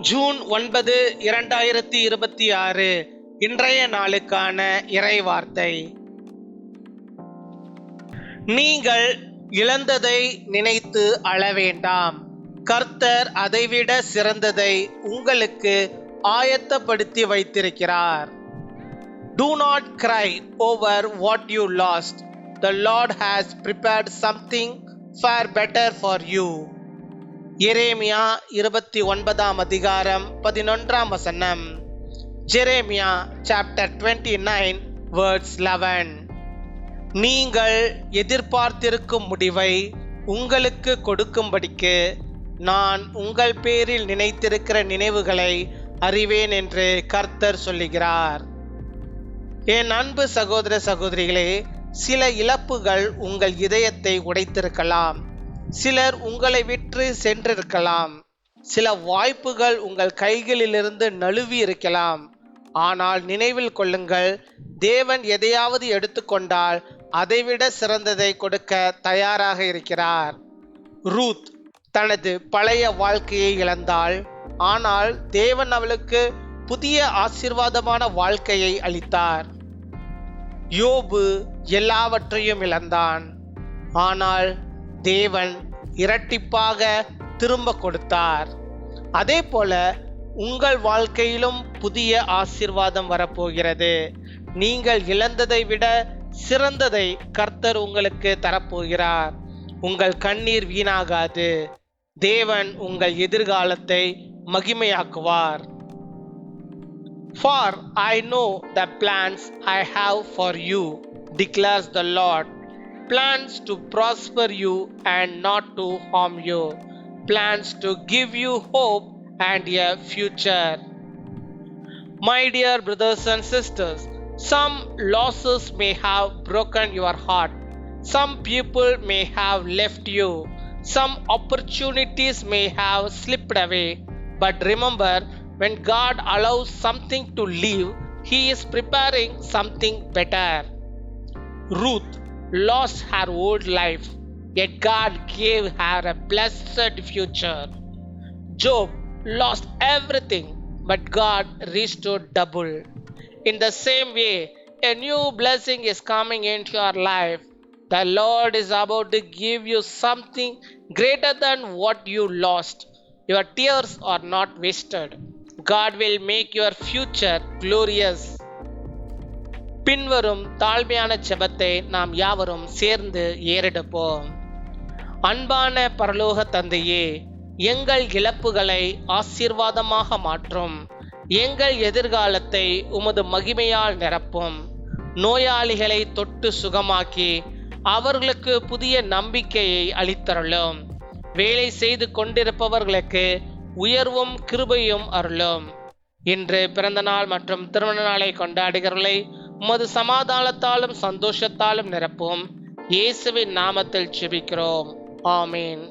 June 9, 2026 இன்றைய நாளுக்கான இறைவார்த்தை. நீங்கள் இழந்ததை நினைத்து அழ வேண்டாம். கர்த்தர் அதைவிட சிறந்ததை உங்களுக்கு ஆயத்தப்படுத்தி வைத்திருக்கிறார். Do not cry over what you lost. The Lord has prepared something far better for you. Jeremiah 29 Jeremiah chapter 29 verse 11. நீங்கள் எதிர்பார்த்திருக்கும் முடிவை உங்களுக்கு கொடுக்கும்படிக்கு நான் உங்கள் பேரில் நினைத்திருக்கிற நினைவுகளை அறிவேன் என்று கர்த்தர் சொல்லுகிறார். என் அன்பு சகோதர சகோதரிகளே, சில இழப்புகள் உங்கள் இதயத்தை உடைத்திருக்கலாம். சிலர் உங்களை விட்டு சென்றிருக்கலாம். சில வாய்ப்புகள் உங்கள் கைகளிலிருந்து நழுவி இருக்கலாம். ஆனால் நினைவில் கொள்ளுங்கள், தேவன் எதையாவது எடுத்துக்கொண்டால் அதைவிட சிறந்ததை கொடுக்க தயாராக இருக்கிறார். ரூத் தனது பழைய வாழ்க்கையை இழந்தாள். ஆனால் தேவன் அவளுக்கு புதிய ஆசீர்வாதமான வாழ்க்கையை அளித்தார். யோபு எல்லாவற்றையும் இழந்தான். ஆனால் தேவன் இரட்டிப்பாக திரும்ப கொடுத்தார். அதே போல உங்கள் வாழ்க்கையிலும் புதிய ஆசீர்வாதம் வரப்போகிறது. நீங்கள் இழந்ததை விட சிறந்ததை கர்த்தர் உங்களுக்கு தரப்போகிறார். உங்கள் கண்ணீர் வீணாகாது. தேவன் உங்கள் எதிர்காலத்தை மகிமையாக்குவார். For I know the plans I have for you, declares the Lord. Plans to prosper you and not to harm you. Plans to give you hope and a future. My dear brothers and sisters, some losses may have broken your heart. Some people may have left you. Some opportunities may have slipped away. But remember, when God allows something to leave, He is preparing something better. Ruth lost her old life, yet God gave her a blessed future. Job lost everything, but God restored double. In the same way, a new blessing is coming into your life. The Lord is about to give you something greater than what you lost. Your tears are not wasted. God will make your future glorious. பின்வரும் தாழ்மையான ஜெபத்தை நாம் யாவரும் சேர்ந்து ஏறெடுப்போம். அன்பான பரலோக தந்தையே, எங்கள் இழப்புகளை ஆசீர்வாதமாக மாற்றும். எங்கள் எதிர்காலத்தை உமது மகிமையால் நிரப்பும். நோயாளிகளை தொட்டு சுகமாக்கி அவர்களுக்கு புதிய நம்பிக்கையை அளித்தருளும். வேலை செய்து கொண்டிருப்பவர்களுக்கு உயர்வும் கிருபையும் அருளும். இன்று பிறந்த நாள் மற்றும் திருமண நாளை கொண்டாடுகிறவர்களை உமது சமாதானத்தாலும் சந்தோஷத்தாலும் நிரப்பும். இயேசுவின் நாமத்தில் ஜெபிக்கிறோம். ஆமீன்.